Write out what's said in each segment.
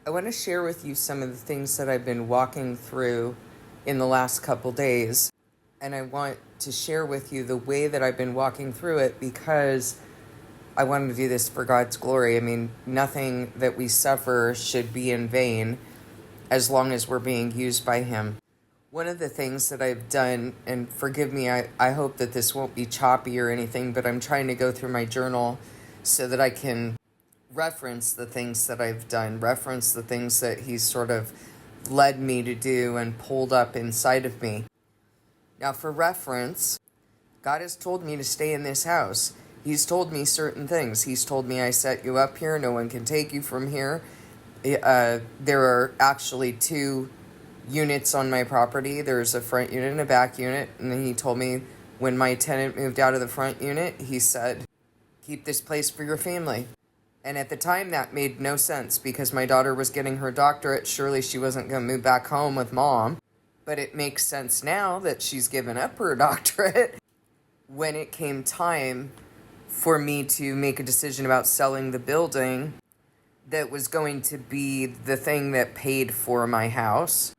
I want to share with you some of the things that I've been walking through in the last couple days. And I want to share with you the way that I've been walking through it because I want to do this for God's glory. I mean, nothing that we suffer should be in vain as long as we're being used by Him. One of the things that I've done, and forgive me, I hope that this won't be choppy or anything, but I'm trying to go through my journal so that I can reference the things that I've done, reference the things that He's sort of led me to do and pulled up inside of me. Now, for reference, God has told me to stay in this house. He's told me certain things. He's told me, I set you up here. No one can take you from here. There are actually two units on my property. There's a front unit and a back unit. And then He told me when my tenant moved out of the front unit, He said, keep this place for your family. And at the time, that made no sense because my daughter was getting her doctorate. Surely she wasn't going to move back home with Mom. But it makes sense now that she's given up her doctorate. When it came time for me to make a decision about selling the building that was going to be the thing that paid for my house,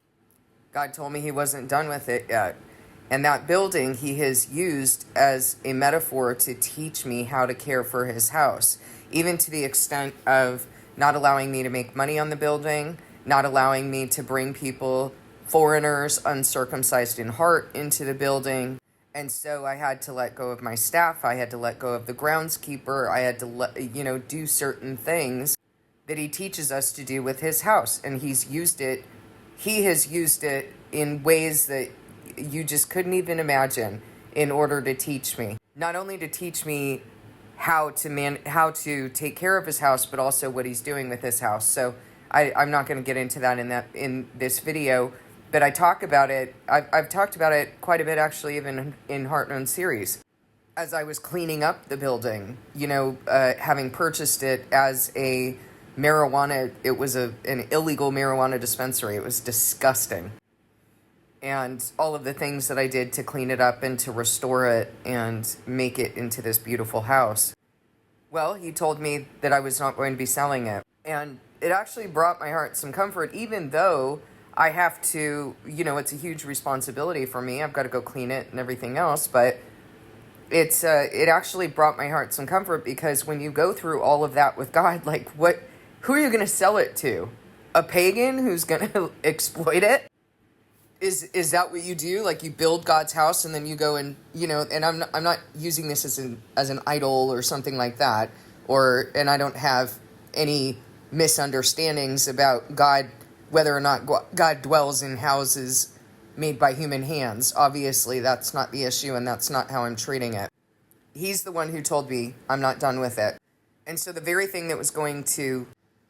God told me He wasn't done with it yet. And that building He has used as a metaphor to teach me how to care for His house, even to the extent of not allowing me to make money on the building, not allowing me to bring people, foreigners, uncircumcised in heart, into the building. And so I had to let go of my staff. I had to let go of the groundskeeper. I had to do certain things that He teaches us to do with His house. And He has used it in ways that you just couldn't even imagine in order to teach me. Not only to teach me how to take care of His house, but also what He's doing with His house. So I'm not going to get into that in this video, but I talk about it. I've talked about it quite a bit, actually, even in Heart Known series. As I was cleaning up the building, having purchased it as a marijuana, it was an illegal marijuana dispensary. It was disgusting. And all of the things that I did to clean it up and to restore it and make it into this beautiful house. Well, He told me that I was not going to be selling it. And it actually brought my heart some comfort, even though I have to, it's a huge responsibility for me. I've got to go clean it and everything else. But it actually brought my heart some comfort because when you go through all of that with God, who are you going to sell it to? A pagan who's going to exploit it? Is that what you do? Like, you build God's house and then you go and, and I'm not using this as an idol or something like that, and I don't have any misunderstandings about God, whether or not God dwells in houses made by human hands. Obviously, that's not the issue, and that's not how I'm treating it. He's the one who told me I'm not done with it. And so the very thing that was going to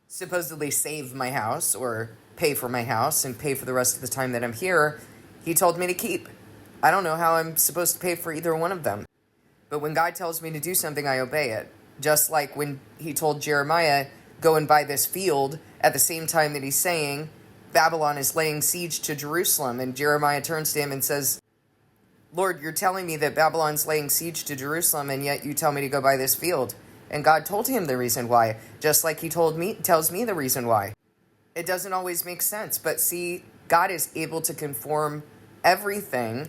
supposedly save my house or pay for my house and pay for the rest of the time that I'm here, He told me to keep. I don't know how I'm supposed to pay for either one of them. But when God tells me to do something, I obey it. Just like when He told Jeremiah, go and buy this field, at the same time that He's saying, Babylon is laying siege to Jerusalem. And Jeremiah turns to Him and says, Lord, you're telling me that Babylon's laying siege to Jerusalem, and yet you tell me to go buy this field. And God told him the reason why, just like He tells me the reason why. It doesn't always make sense, but see, God is able to conform everything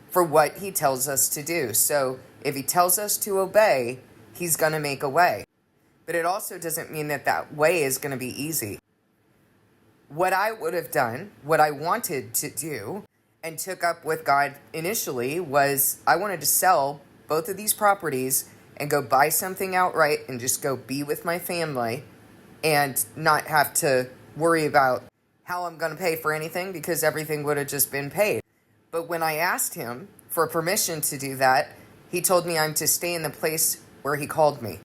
for what He tells us to do. So if He tells us to obey, He's going to make a way. But it also doesn't mean that way is going to be easy. What I would have done, what I wanted to do, and took up with God initially was I wanted to sell both of these properties and go buy something outright and just go be with my family and not have to worry about how I'm going to pay for anything because everything would have just been paid. But when I asked Him for permission to do that, He told me I'm to stay in the place where He called me.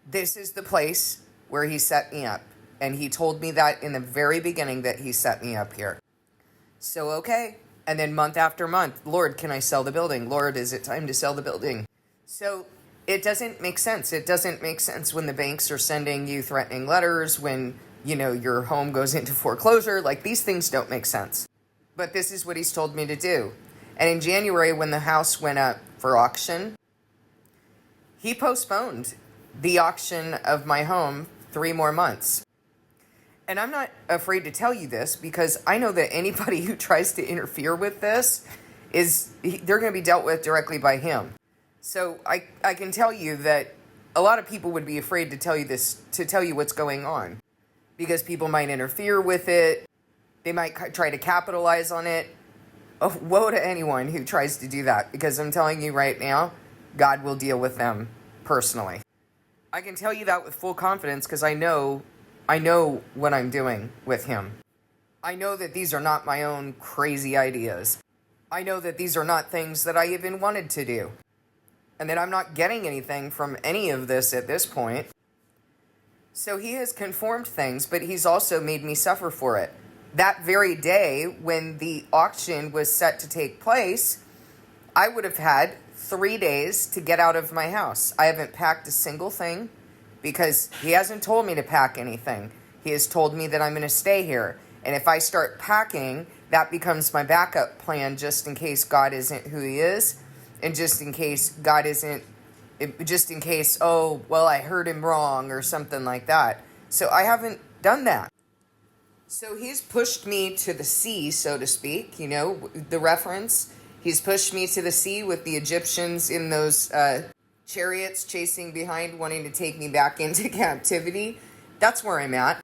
This is the place where He set me up. And He told me that in the very beginning that He set me up here. So, okay. And then month after month, Lord, can I sell the building? Lord, is it time to sell the building? So it doesn't make sense. It doesn't make sense when the banks are sending you threatening letters, when your home goes into foreclosure. These things don't make sense. But this is what He's told me to do. And in January, when the house went up for auction, He postponed the auction of my home 3 more months. And I'm not afraid to tell you this because I know that anybody who tries to interfere with this they're going to be dealt with directly by him. So I can tell you that a lot of people would be afraid to tell you this, to tell you what's going on, because people might interfere with it. They might try to capitalize on it. Oh, woe to anyone who tries to do that, because I'm telling you right now, God will deal with them personally. I can tell you that with full confidence because I know what I'm doing with him. I know that these are not my own crazy ideas. I know that these are not things that I even wanted to do, and that I'm not getting anything from any of this at this point. So he has conformed things, but he's also made me suffer for it. That very day when the auction was set to take place, I would have had 3 days to get out of my house. I haven't packed a single thing because he hasn't told me to pack anything. He has told me that I'm going to stay here. And if I start packing, that becomes my backup plan just in case God isn't who he is. And just in case oh, well, I heard him wrong or something like that. So I haven't done that. So he's pushed me to the sea, so to speak, the reference. He's pushed me to the sea with the Egyptians in those chariots chasing behind, wanting to take me back into captivity. That's where I'm at.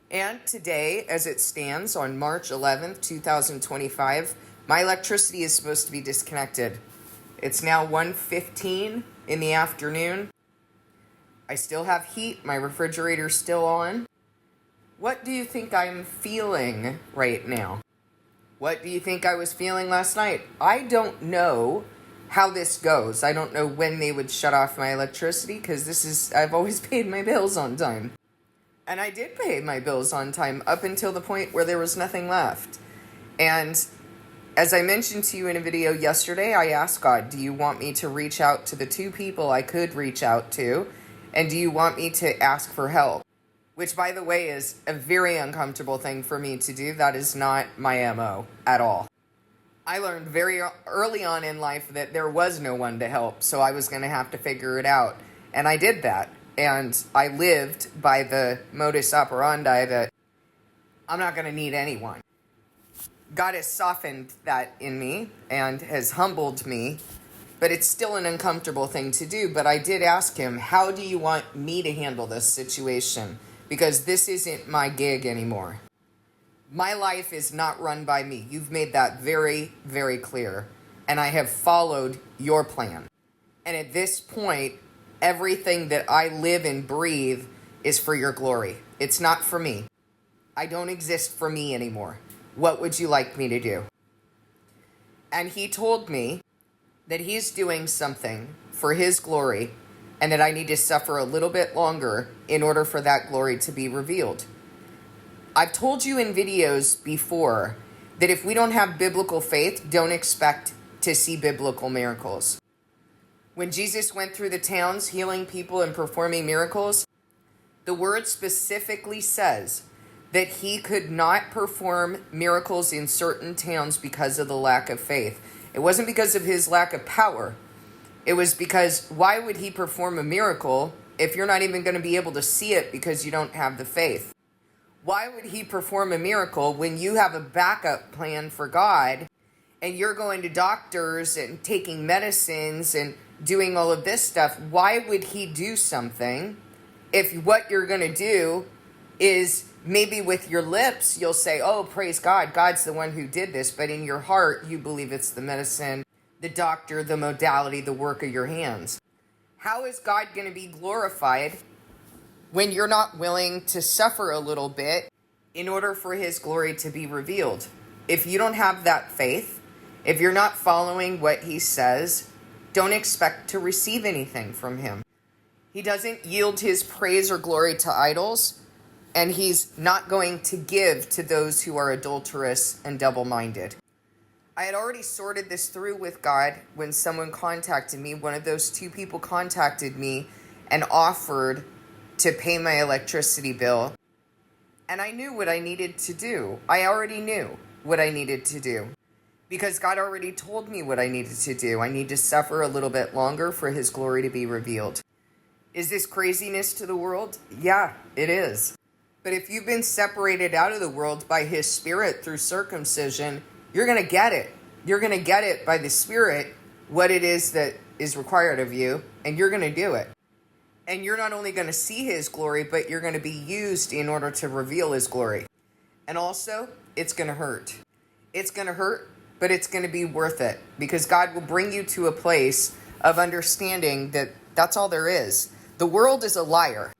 And today, as it stands on March 11th, 2025, my electricity is supposed to be disconnected. It's now 1:15 in the afternoon. I still have heat. My refrigerator's still on. What do you think I'm feeling right now? What do you think I was feeling last night? I don't know how this goes. I don't know when they would shut off my electricity because I've always paid my bills on time. And I did pay my bills on time up until the point where there was nothing left. And as I mentioned to you in a video yesterday, I asked God, do you want me to reach out to the 2 people I could reach out to? And do you want me to ask for help? Which, by the way, is a very uncomfortable thing for me to do. That is not my MO at all. I learned very early on in life that there was no one to help, so I was going to have to figure it out. And I did that. And I lived by the modus operandi that I'm not going to need anyone. God has softened that in me and has humbled me, but it's still an uncomfortable thing to do. But I did ask him, how do you want me to handle this situation? Because this isn't my gig anymore. My life is not run by me. You've made that very, very clear. And I have followed your plan. And at this point, everything that I live and breathe is for your glory. It's not for me. I don't exist for me anymore. What would you like me to do? And he told me that he's doing something for his glory and that I need to suffer a little bit longer in order for that glory to be revealed. I've told you in videos before that if we don't have biblical faith, don't expect to see biblical miracles. When Jesus went through the towns healing people and performing miracles, the word specifically says that he could not perform miracles in certain towns because of the lack of faith. It wasn't because of his lack of power. It was because why would he perform a miracle if you're not even going to be able to see it because you don't have the faith? Why would he perform a miracle when you have a backup plan for God and you're going to doctors and taking medicines and doing all of this stuff? Why would he do something if what you're going to do is maybe with your lips, you'll say, oh, praise God, God's the one who did this. But in your heart, you believe it's the medicine, the doctor, the modality, the work of your hands. How is God going to be glorified when you're not willing to suffer a little bit in order for his glory to be revealed? If you don't have that faith, if you're not following what he says, don't expect to receive anything from him. He doesn't yield his praise or glory to idols, and he's not going to give to those who are adulterous and double-minded. I had already sorted this through with God when someone contacted me. One of those 2 people contacted me and offered to pay my electricity bill. And I knew what I needed to do. I already knew what I needed to do because God already told me what I needed to do. I need to suffer a little bit longer for his glory to be revealed. Is this craziness to the world? Yeah, it is. But if you've been separated out of the world by his Spirit through circumcision, you're going to get it. You're going to get it by the Spirit, what it is that is required of you, and you're going to do it. And you're not only going to see his glory, but you're going to be used in order to reveal his glory. And also, it's going to hurt. It's going to hurt, but it's going to be worth it, because God will bring you to a place of understanding that that's all there is. The world is a liar.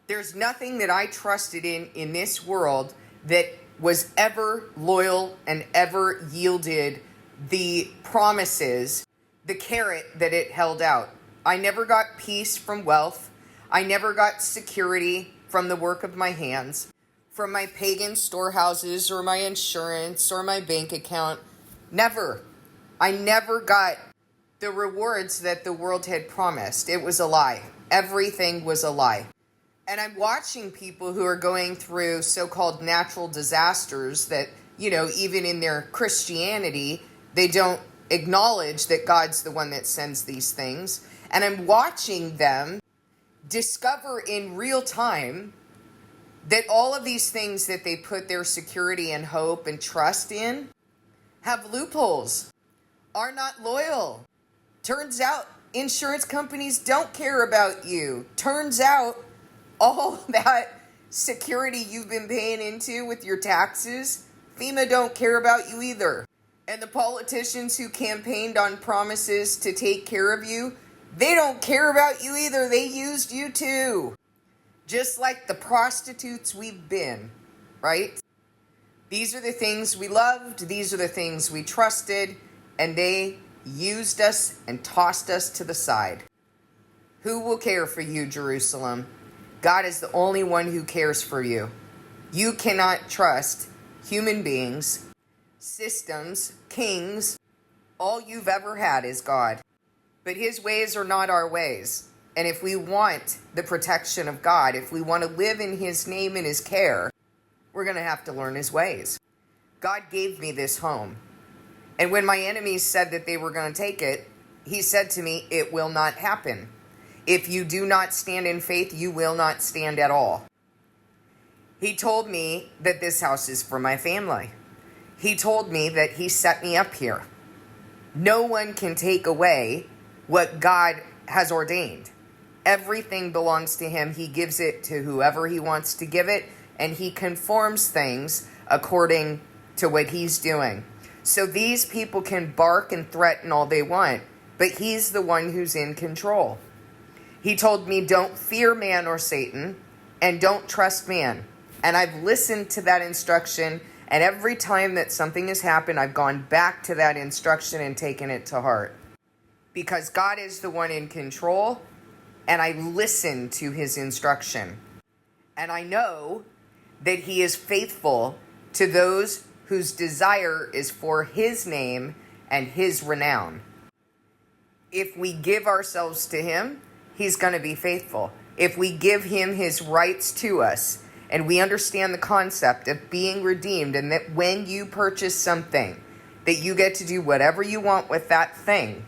There's nothing that I trusted in this world that was ever loyal and ever yielded the promises, the carrot that it held out. I never got peace from wealth. I never got security from the work of my hands, from my pagan storehouses or my insurance or my bank account. Never. I never got the rewards that the world had promised. It was a lie. Everything was a lie. And I'm watching people who are going through so-called natural disasters that, even in their Christianity, they don't acknowledge that God's the one that sends these things. And I'm watching them discover in real time that all of these things that they put their security and hope and trust in have loopholes, are not loyal. Turns out insurance companies don't care about you. Turns out all that security you've been paying into with your taxes, FEMA don't care about you either. And the politicians who campaigned on promises to take care of you, they don't care about you either. They used you too. Just like the prostitutes we've been, right? These are the things we loved. These are the things we trusted. And they used us and tossed us to the side. Who will care for you, Jerusalem? God is the only one who cares for you. You cannot trust human beings, systems, kings. All you've ever had is God. But his ways are not our ways. And if we want the protection of God, if we want to live in his name and his care, we're going to have to learn his ways. God gave me this home. And when my enemies said that they were going to take it, he said to me, it will not happen. If you do not stand in faith, you will not stand at all. He told me that this house is for my family. He told me that he set me up here. No one can take away what God has ordained. Everything belongs to him. He gives it to whoever he wants to give it, and he conforms things according to what he's doing. So these people can bark and threaten all they want, but he's the one who's in control. He told me, don't fear man or Satan, and don't trust man. And I've listened to that instruction, and every time that something has happened, I've gone back to that instruction and taken it to heart. Because God is the one in control, and I listen to his instruction. And I know that he is faithful to those whose desire is for his name and his renown. If we give ourselves to him, he's going to be faithful. If we give him his rights to us, and we understand the concept of being redeemed, and that when you purchase something, that you get to do whatever you want with that thing,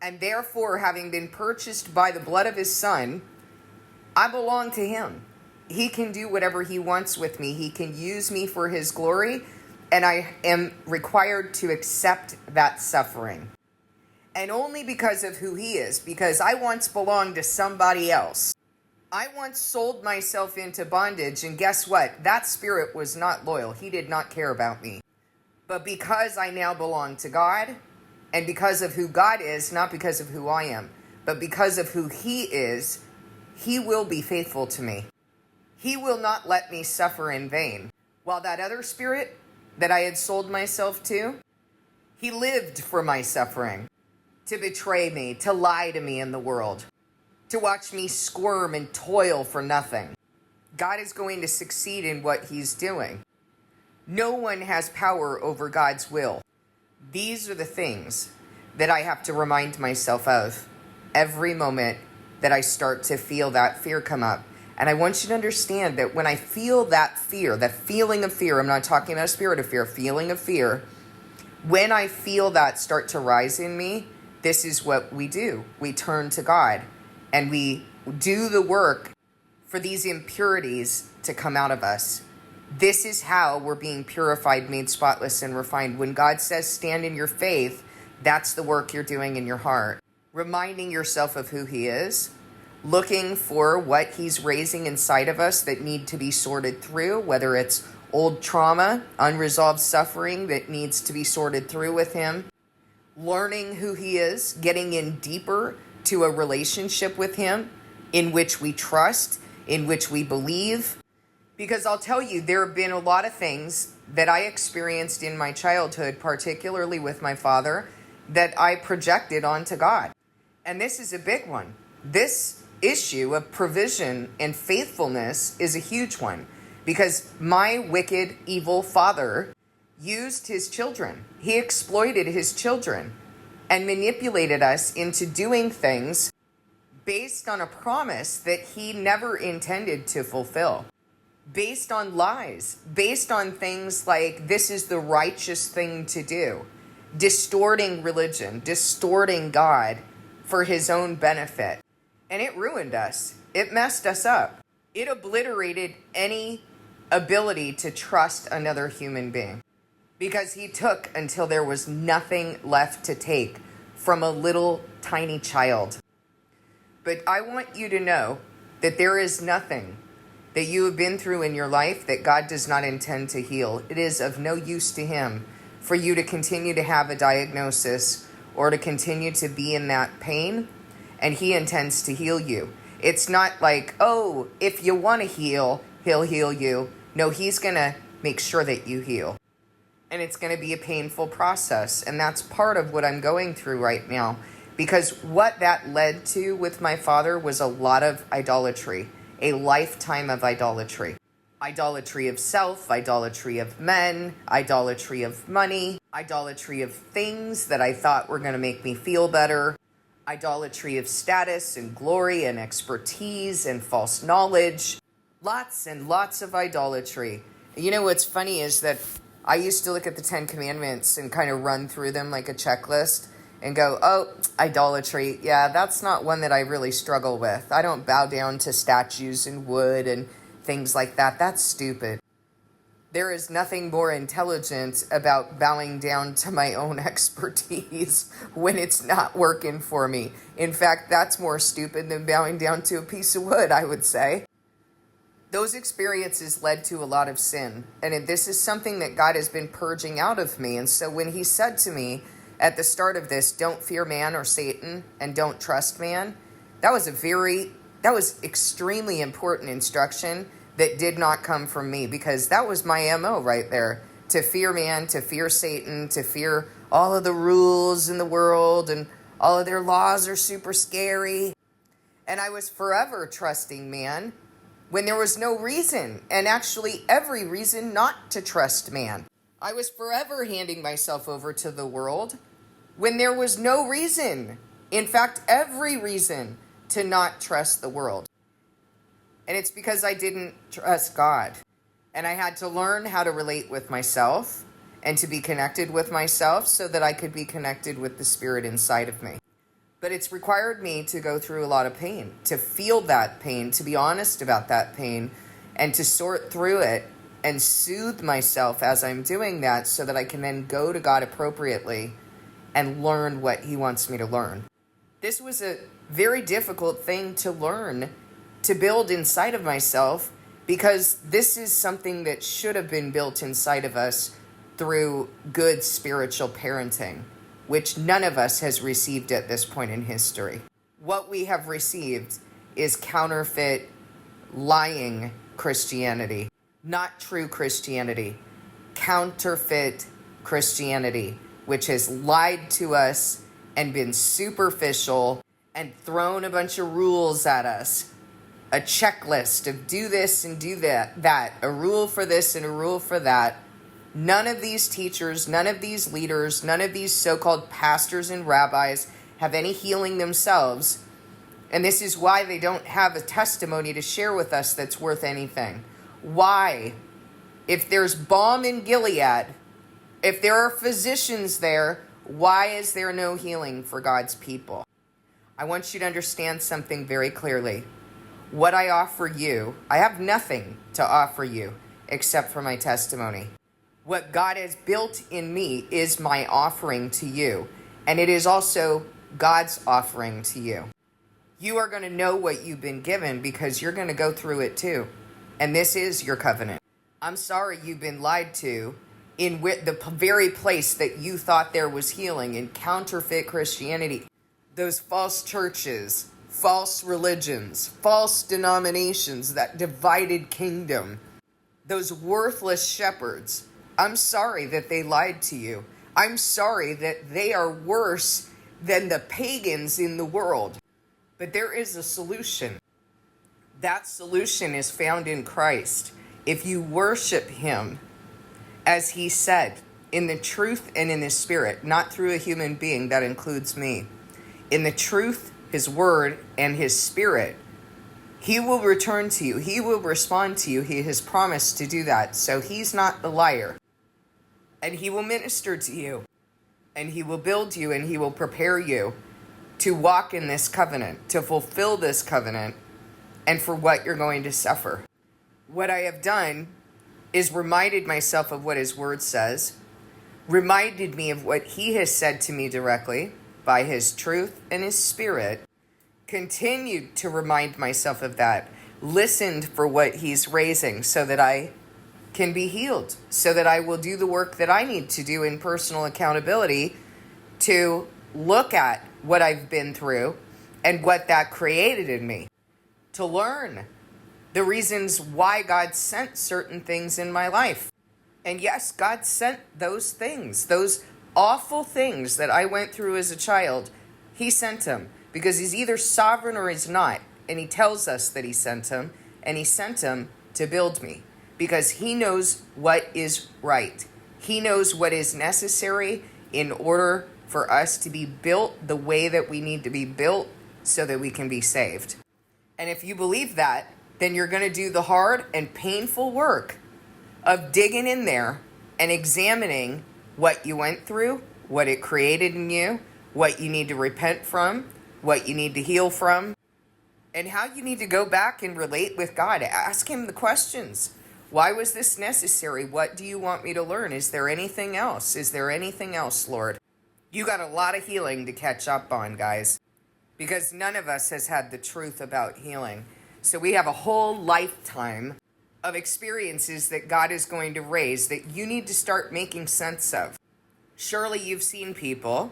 and therefore, having been purchased by the blood of his son, I belong to him. He can do whatever he wants with me. He can use me for his glory, and I am required to accept that suffering. And only because of who he is, because I once belonged to somebody else. I once sold myself into bondage, and guess what? That spirit was not loyal. He did not care about me. But because I now belong to God, and because of who God is, not because of who I am, but because of who he is, he will be faithful to me. He will not let me suffer in vain. While that other spirit that I had sold myself to, he lived for my suffering, to betray me, to lie to me in the world, to watch me squirm and toil for nothing. God is going to succeed in what he's doing. No one has power over God's will. These are the things that I have to remind myself of every moment that I start to feel that fear come up. And I want you to understand that when I feel that fear, that feeling of fear, I'm not talking about a spirit of fear, feeling of fear, when I feel that start to rise in me, this is what we do. We turn to God and we do the work for these impurities to come out of us. This is how we're being purified, made spotless, and refined. When God says stand in your faith, that's the work you're doing in your heart. Reminding yourself of who he is, looking for what he's raising inside of us that need to be sorted through, whether it's old trauma, unresolved suffering that needs to be sorted through with him, learning who he is, getting in deeper to a relationship with him in which we trust, in which we believe. Because I'll tell you, there have been a lot of things that I experienced in my childhood, particularly with my father, that I projected onto God. And this is a big one. This issue of provision and faithfulness is a huge one, because my wicked, evil father used his children. He exploited his children and manipulated us into doing things based on a promise that he never intended to fulfill, based on lies, based on things like this is the righteous thing to do, distorting religion, distorting God for his own benefit. And it ruined us. It messed us up. It obliterated any ability to trust another human being, because he took until there was nothing left to take from a little tiny child. But I want you to know that there is nothing that you have been through in your life that God does not intend to heal. It is of no use to him for you to continue to have a diagnosis or to continue to be in that pain, and he intends to heal you. It's not like, oh, if you want to heal, he'll heal you. No, he's going to make sure that you heal. And it's going to be a painful process. And that's part of what I'm going through right now. Because what that led to with my father was a lot of idolatry, a lifetime of idolatry. Idolatry of self, idolatry of men, idolatry of money, idolatry of things that I thought were going to make me feel better, idolatry of status and glory and expertise and false knowledge. Lots and lots of idolatry. You know what's funny is that I used to look at the 10 Commandments and kind of run through them like a checklist and go, oh, idolatry. Yeah, that's not one that I really struggle with. I don't bow down to statues and wood and things like that. That's stupid. There is nothing more intelligent about bowing down to my own expertise when it's not working for me. In fact, that's more stupid than bowing down to a piece of wood, I would say. Those experiences led to a lot of sin. And this is something that God has been purging out of me. And so when he said to me at the start of this, don't fear man or Satan and don't trust man, that was extremely important instruction that did not come from me, because that was my MO right there. To fear man, to fear Satan, to fear all of the rules in the world and all of their laws are super scary. And I was forever trusting man when there was no reason, and actually every reason not to trust man. I was forever handing myself over to the world when there was no reason, in fact, every reason to not trust the world. And it's because I didn't trust God. And I had to learn how to relate with myself and to be connected with myself so that I could be connected with the spirit inside of me. But it's required me to go through a lot of pain, to feel that pain, to be honest about that pain, and to sort through it and soothe myself as I'm doing that so that I can then go to God appropriately and learn what he wants me to learn. This was a very difficult thing to learn, to build inside of myself, because this is something that should have been built inside of us through good spiritual parenting, which none of us has received at this point in history. What we have received is counterfeit, lying Christianity, not true Christianity, counterfeit Christianity, which has lied to us and been superficial and thrown a bunch of rules at us. A checklist of do this and do that, a rule for this and a rule for that. None of these teachers, none of these leaders, none of these so-called pastors and rabbis have any healing themselves. And this is why they don't have a testimony to share with us that's worth anything. Why? If there's balm in Gilead, if there are physicians there, why is there no healing for God's people? I want you to understand something very clearly. what I offer you, I have nothing to offer you except for my testimony. What God has built in me is my offering to you, and it is also God's offering to you. You are going to know what you've been given because you're going to go through it too. And this is your covenant. I'm sorry you've been lied to in the very place that you thought there was healing, in counterfeit Christianity. Those false churches, false religions, false denominations, that divided kingdom, those worthless shepherds. I'm sorry that they lied to you. I'm sorry that they are worse than the pagans in the world. But there is a solution. That solution is found in Christ. If you worship him, as he said, in the truth and in the spirit, not through a human being, that includes me. In the truth, his word, and his spirit, he will return to you. He will respond to you. He has promised to do that. So he's not the liar. And he will minister to you. And he will build you, and he will prepare you to walk in this covenant, to fulfill this covenant, and for what you're going to suffer. What I have done is reminded myself of what his word says, reminded me of what he has said to me directly by his truth and his spirit, continued to remind myself of that, listened for what he's raising so that I can be healed, so that I will do the work that I need to do in personal accountability to look at what I've been through and what that created in me, to learn the reasons why God sent certain things in my life. And yes, God sent those things, those awful things that I went through as a child. He sent them because he's either sovereign or he's not. And he tells us that he sent them, and he sent them to build me because he knows what is right. He knows what is necessary in order for us to be built the way that we need to be built so that we can be saved. And if you believe that, then you're going to do the hard and painful work of digging in there and examining what you went through, what it created in you, what you need to repent from, what you need to heal from, and how you need to go back and relate with God. Ask him the questions. Why was this necessary? What do you want me to learn? Is there anything else? Is there anything else, Lord? You got a lot of healing to catch up on, guys, because none of us has had the truth about healing. So we have a whole lifetime of experiences that God is going to raise that you need to start making sense of. Surely you've seen people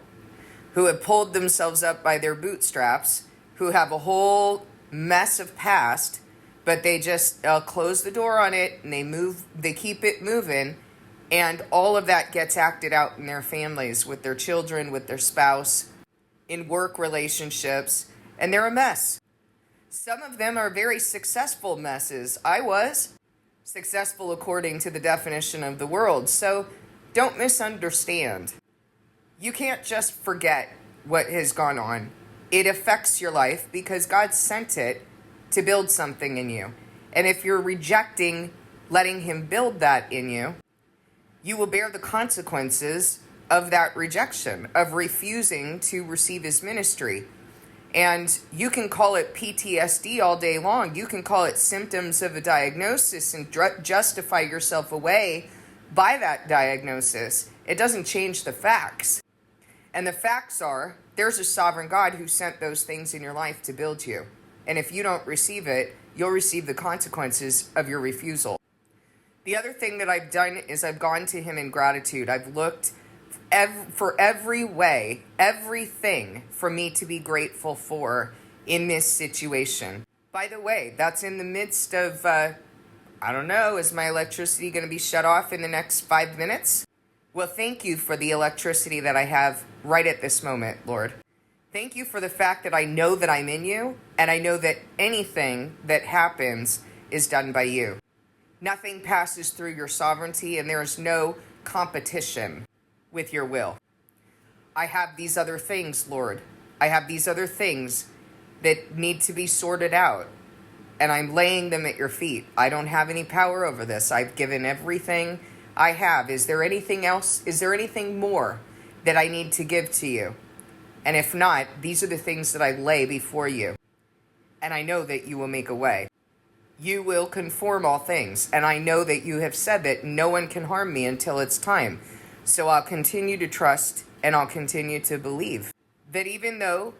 who have pulled themselves up by their bootstraps, who have a whole mess of past, but they just close the door on it and they keep it moving, and all of that gets acted out in their families, with their children, with their spouse, in work relationships, and they're a mess. Some of them are very successful messes. I was successful according to the definition of the world, so don't misunderstand. You can't just forget what has gone on. It affects your life because God sent it to build something in you. And if you're rejecting letting him build that in you, you will bear the consequences of that rejection, of refusing to receive his ministry. And you can call it PTSD all day long. You can call it symptoms of a diagnosis and justify yourself away by that diagnosis. It doesn't change the facts. And the facts are, there's a sovereign God who sent those things in your life to build you. And if you don't receive it, you'll receive the consequences of your refusal. The other thing that I've done is I've gone to him in gratitude. I've looked for every way, everything for me to be grateful for in this situation. By the way, that's in the midst of, I don't know, is my electricity going to be shut off in the next 5 minutes? Well, thank you for the electricity that I have right at this moment, Lord. Thank you for the fact that I know that I'm in you, and I know that anything that happens is done by you. Nothing passes through your sovereignty, and there is no competition with your will. I have these other things, Lord. I have these other things that need to be sorted out, and I'm laying them at your feet. I don't have any power over this. I've given everything I have. Is there anything else? Is there anything more that I need to give to you? And if not, these are the things that I lay before you. and I know that you will make a way. You will conform all things, and I know that you have said that no one can harm me until it's time. So I'll continue to trust, and I'll continue to believe that even though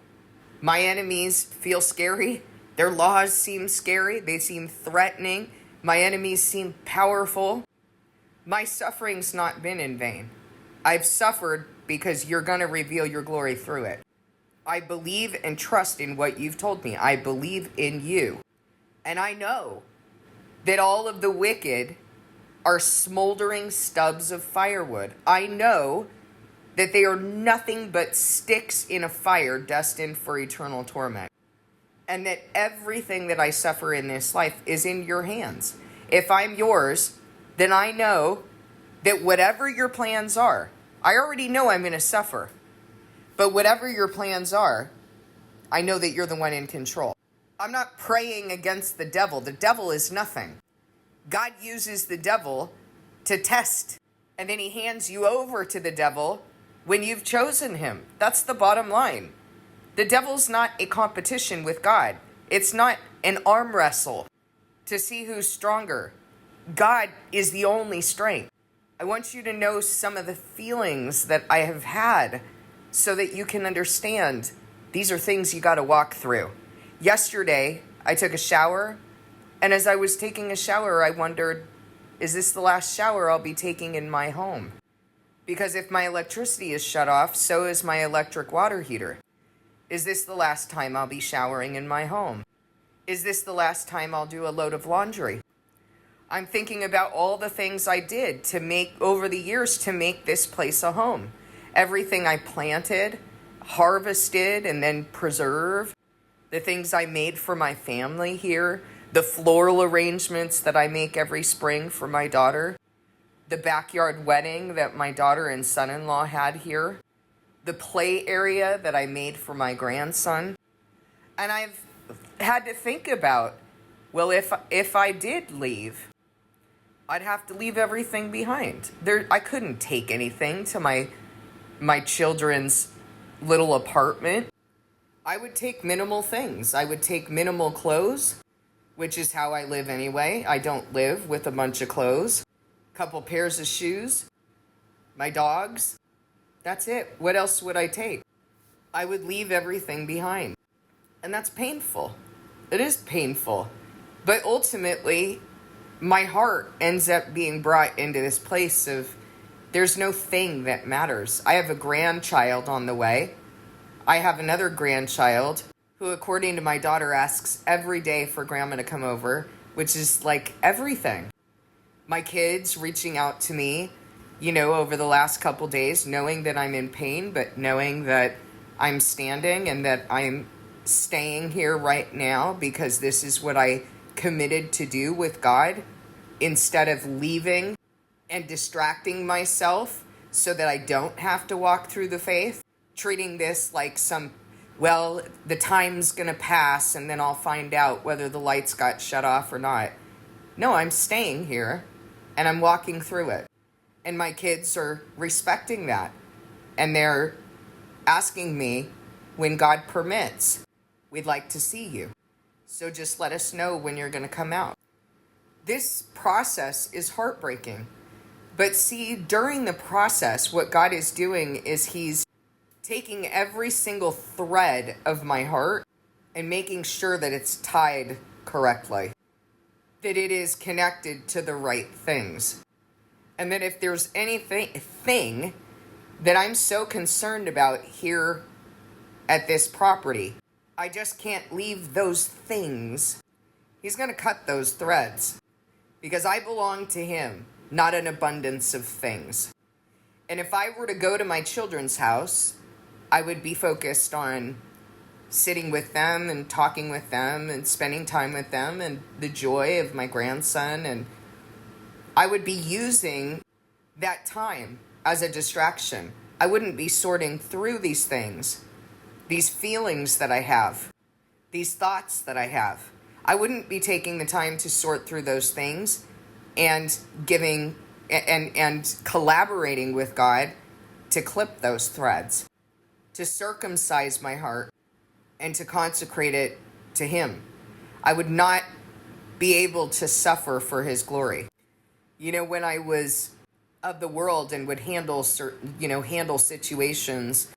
my enemies feel scary, their laws seem scary, they seem threatening, my enemies seem powerful, my suffering's not been in vain. I've suffered because you're going to reveal your glory through it. I believe and trust in what you've told me. I believe in you. And I know that all of the wicked are smoldering stubs of firewood. I know that they are nothing but sticks in a fire destined for eternal torment. And that everything that I suffer in this life is in your hands. If I'm yours, then I know that whatever your plans are, I already know I'm going to suffer. But whatever your plans are, I know that you're the one in control. I'm not praying against the devil. The devil is nothing. God uses the devil to test, and then he hands you over to the devil when you've chosen him. That's the bottom line. The devil's not a competition with God. It's not an arm wrestle to see who's stronger. God is the only strength. I want you to know some of the feelings that I have had so that you can understand these are things you got to walk through. Yesterday, I took a shower, and as I was taking a shower, I wondered, is this the last shower I'll be taking in my home? Because if my electricity is shut off, so is my electric water heater. Is this the last time I'll be showering in my home? Is this the last time I'll do a load of laundry? I'm thinking about all the things I did over the years to make this place a home. Everything I planted, harvested, and then preserved. The things I made for my family here, the floral arrangements that I make every spring for my daughter, the backyard wedding that my daughter and son-in-law had here, the play area that I made for my grandson. And I've had to think about, well, if I did leave, I'd have to leave everything behind. I couldn't take anything to my children's little apartment. I would take minimal things. I would take minimal clothes, which is how I live anyway. I don't live with a bunch of clothes. A couple pairs of shoes, my dogs. That's it. What else would I take? I would leave everything behind. And that's painful. It is painful. But ultimately, my heart ends up being brought into this place of there's no thing that matters. I have a grandchild on the way. I have another grandchild who, according to my daughter, asks every day for grandma to come over, which is like everything. My kids reaching out to me, over the last couple days, knowing that I'm in pain, but knowing that I'm standing and that I'm staying here right now because this is what I committed to do with God instead of leaving and distracting myself so that I don't have to walk through the faith. Treating this like the time's going to pass and then I'll find out whether the lights got shut off or not. No, I'm staying here and I'm walking through it. And my kids are respecting that. And they're asking me, when God permits, we'd like to see you. So just let us know when you're going to come out. This process is heartbreaking. But see, during the process, what God is doing is he's taking every single thread of my heart and making sure that it's tied correctly, that it is connected to the right things. And that if there's anything that I'm so concerned about here at this property, I just can't leave those things. He's going to cut those threads because I belong to him, not an abundance of things. And if I were to go to my children's house, I would be focused on sitting with them and talking with them and spending time with them and the joy of my grandson. And I would be using that time as a distraction. I wouldn't be sorting through these things, these feelings that I have, these thoughts that I have. I wouldn't be taking the time to sort through those things and giving and collaborating with God to clip those threads, to circumcise my heart and to consecrate it to him I would not be able to suffer for his glory. You know, when I was of the world and would handle certain, handle situations,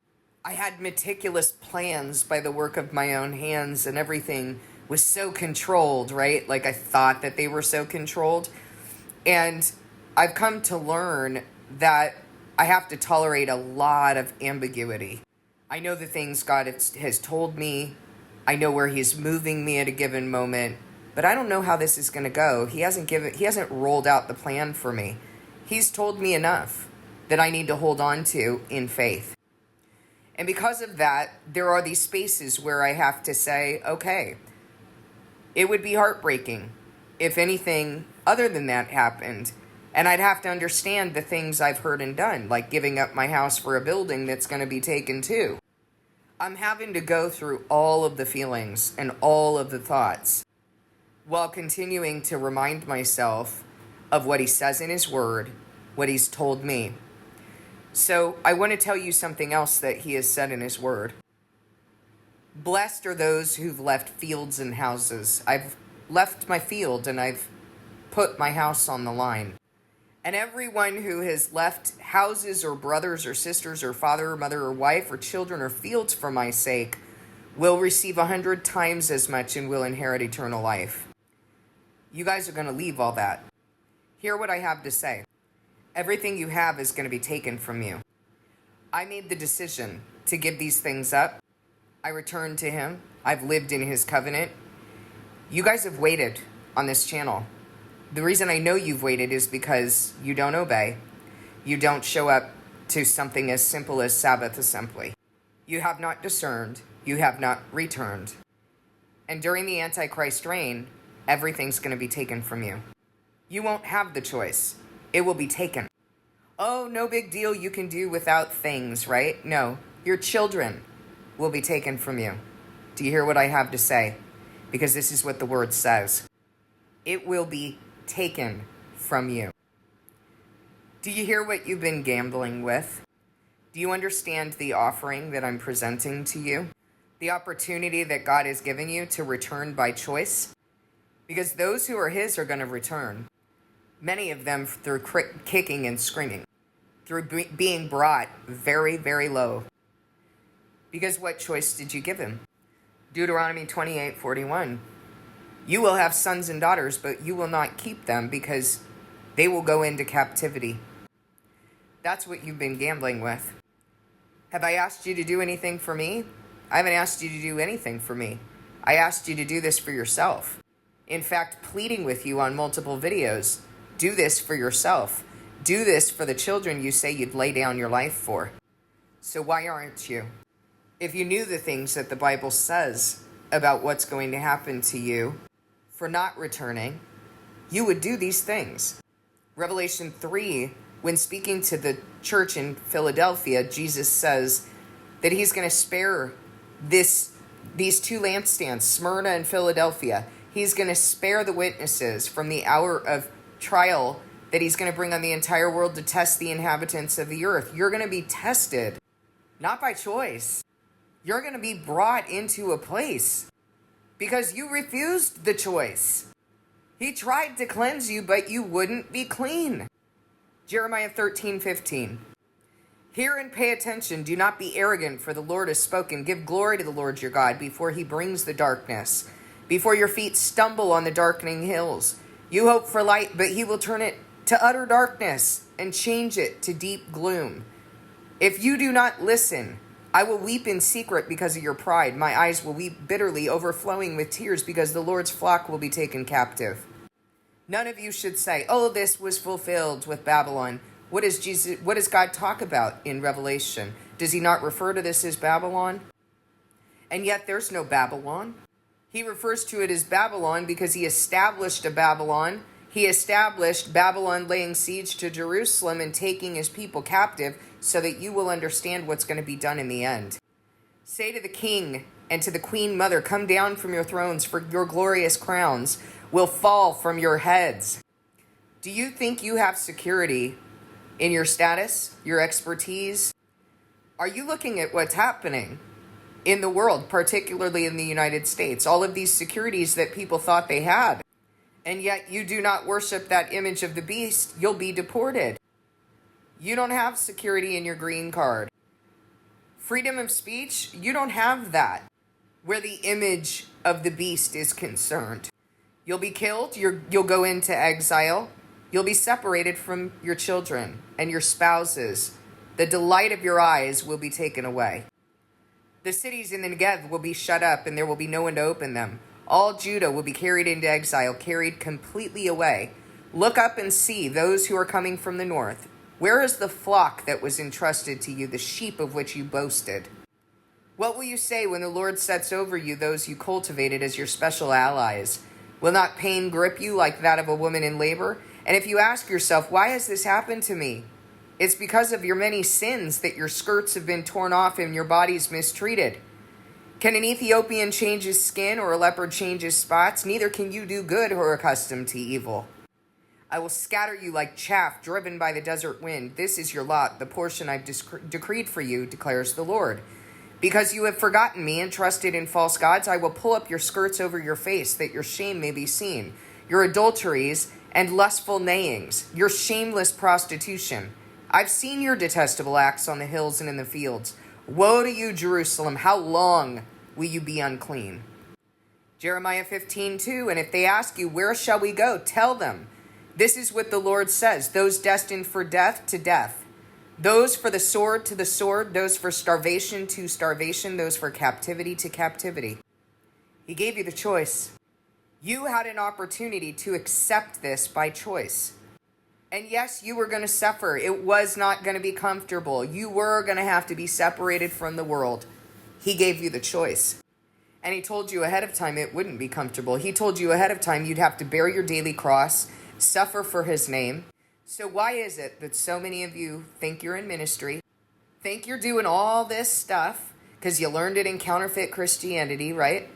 I had meticulous plans by the work of my own hands, and everything was so controlled, right? Like I thought that they were so controlled. And I've come to learn that I have to tolerate a lot of ambiguity. I know the things God has told me. I know where he's moving me at a given moment, but I don't know how this is going to go. He hasn't rolled out the plan for me. He's told me enough that I need to hold on to in faith. And because of that, there are these spaces where I have to say, okay, it would be heartbreaking if anything other than that happened. And I'd have to understand the things I've heard and done, like giving up my house for a building that's going to be taken too. I'm having to go through all of the feelings and all of the thoughts while continuing to remind myself of what he says in his word, what he's told me. So I want to tell you something else that he has said in his word. Blessed are those who've left fields and houses. I've left my field and I've put my house on the line. And everyone who has left houses or brothers or sisters or father or mother or wife or children or fields for my sake will receive 100 times as much and will inherit eternal life. You guys are going to leave all that. Hear what I have to say. Everything you have is going to be taken from you. I made the decision to give these things up. I returned to him. I've lived in his covenant. You guys have waited on this channel. The reason I know you've waited is because you don't obey. You don't show up to something as simple as Sabbath assembly. You have not discerned. You have not returned. And during the Antichrist reign, everything's going to be taken from you. You won't have the choice. It will be taken. Oh, no big deal. You can do without things, right? No, your children will be taken from you. Do you hear what I have to say? Because this is what the word says. It will be taken from you. Do you hear what you've been gambling with? Do you understand the offering that I'm presenting to you? The opportunity that God has given you to return by choice? Because those who are his are going to return. Many of them through kicking and screaming. Through being brought very, very low. Because what choice did you give him? Deuteronomy 28:41. You will have sons and daughters, but you will not keep them because they will go into captivity. That's what you've been gambling with. Have I asked you to do anything for me? I haven't asked you to do anything for me. I asked you to do this for yourself. In fact, pleading with you on multiple videos, do this for yourself. Do this for the children you say you'd lay down your life for. So why aren't you? If you knew the things that the Bible says about what's going to happen to you for not returning, you would do these things. Revelation 3, when speaking to the church in Philadelphia, Jesus says that he's going to spare these two lampstands, Smyrna and Philadelphia. He's going to spare the witnesses from the hour of trial that he's going to bring on the entire world to test the inhabitants of the earth. You're going to be tested, not by choice. You're going to be brought into a place because you refused the choice. He tried to cleanse you, but you wouldn't be clean. Jeremiah 13:15. Hear and pay attention. Do not be arrogant, for the Lord has spoken. Give glory to the Lord your God before he brings the darkness, before your feet stumble on the darkening hills. You hope for light, but he will turn it to utter darkness and change it to deep gloom. If you do not listen, I will weep in secret because of your pride. My eyes will weep bitterly, overflowing with tears, because the Lord's flock will be taken captive. None of you should say, oh, this was fulfilled with Babylon. What does God talk about in Revelation? Does he not refer to this as Babylon? And yet there's no Babylon. He refers to it as Babylon because he established a Babylon. He established Babylon laying siege to Jerusalem and taking his people captive, so that you will understand what's going to be done in the end. Say to the king and to the queen mother, come down from your thrones, for your glorious crowns will fall from your heads. Do you think you have security in your status, your expertise? Are you looking at what's happening? in the world, particularly in the United States. All of these securities that people thought they had. And yet you do not worship that image of the beast, you'll be deported. You don't have security in your green card. Freedom of speech, you don't have that where the image of the beast is concerned. You'll be killed, you'll go into exile, you'll be separated from your children and your spouses. The delight of your eyes will be taken away. The cities in the Negev will be shut up and there will be no one to open them. All Judah will be carried into exile, carried completely away. Look up and see those who are coming from the north. Where is the flock that was entrusted to you, the sheep of which you boasted? What will you say when the Lord sets over you those you cultivated as your special allies? Will not pain grip you like that of a woman in labor? And if you ask yourself, why has this happened to me? It's because of your many sins that your skirts have been torn off and your bodies mistreated. Can an Ethiopian change his skin or a leopard change his spots? Neither can you do good who are accustomed to evil. I will scatter you like chaff driven by the desert wind. This is your lot, the portion I've decreed for you, declares the Lord. Because you have forgotten me and trusted in false gods, I will pull up your skirts over your face, that your shame may be seen. Your adulteries and lustful neighings, your shameless prostitution. I've seen your detestable acts on the hills and in the fields. Woe to you, Jerusalem! How long will you be unclean? Jeremiah 15:2, and if they ask you, where shall we go? Tell them, this is what the Lord says, those destined for death to death, those for the sword to the sword, those for starvation to starvation, those for captivity to captivity. He gave you the choice. You had an opportunity to accept this by choice. And yes, you were going to suffer. It was not going to be comfortable. You were going to have to be separated from the world. He gave you the choice. And he told you ahead of time it wouldn't be comfortable. He told you ahead of time you'd have to bear your daily cross, suffer for his name. So why is it that so many of you think you're in ministry, think you're doing all this stuff because you learned it in counterfeit Christianity, right?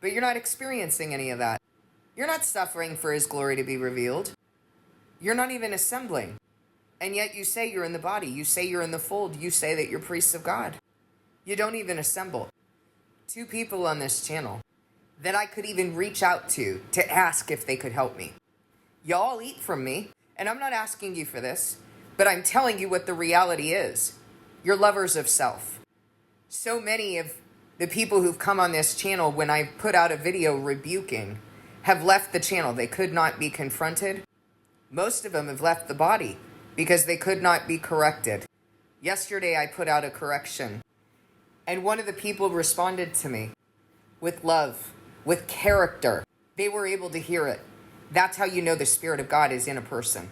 But you're not experiencing any of that. You're not suffering for his glory to be revealed. You're not even assembling. And yet you say you're in the body. You say you're in the fold. You say that you're priests of God. You don't even assemble. 2 people on this channel that I could even reach out to ask if they could help me. Y'all eat from me, and I'm not asking you for this, but I'm telling you what the reality is. You're lovers of self. So many of the people who've come on this channel when I put out a video rebuking have left the channel. They could not be confronted. Most of them have left the body because they could not be corrected. Yesterday, I put out a correction, and one of the people responded to me with love, with character. They were able to hear it. That's how you know the Spirit of God is in a person,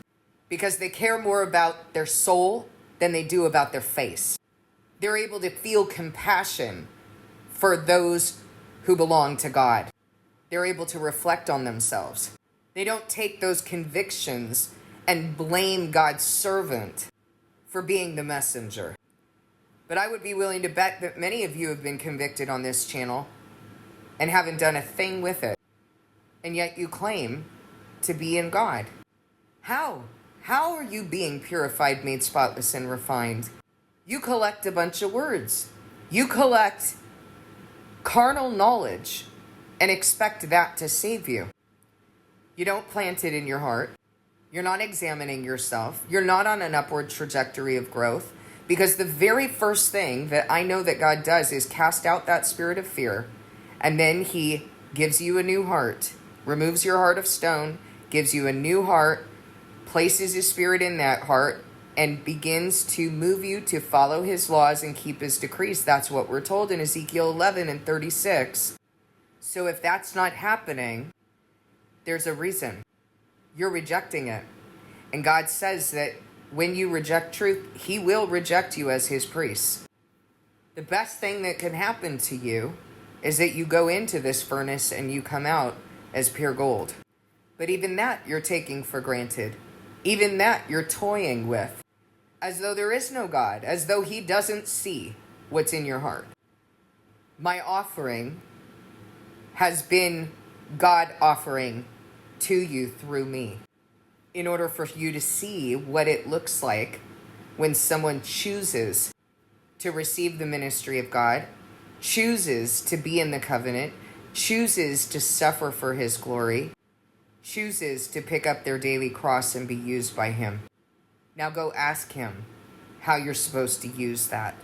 because they care more about their soul than they do about their face. They're able to feel compassion for those who belong to God. They're able to reflect on themselves. They don't take those convictions and blame God's servant for being the messenger. But I would be willing to bet that many of you have been convicted on this channel and haven't done a thing with it. And yet you claim to be in God. How? How are you being purified, made spotless, and refined? You collect a bunch of words. You collect carnal knowledge and expect that to save you. You don't plant it in your heart. You're not examining yourself. You're not on an upward trajectory of growth, because the very first thing that I know that God does is cast out that spirit of fear, and then he gives you a new heart, removes your heart of stone, gives you a new heart, places his spirit in that heart, and begins to move you to follow his laws and keep his decrees. That's what we're told in Ezekiel 11:36. So if that's not happening, there's a reason. You're rejecting it. And God says that when you reject truth, he will reject you as his priest. The best thing that can happen to you is that you go into this furnace and you come out as pure gold. But even that you're taking for granted. Even that you're toying with, as though there is no God, as though he doesn't see what's in your heart. My offering has been God offering to you through me, in order for you to see what it looks like when someone chooses to receive the ministry of God chooses to be in the covenant, chooses to suffer for his glory, chooses to pick up their daily cross and be used by him. Now go ask him how you're supposed to use that.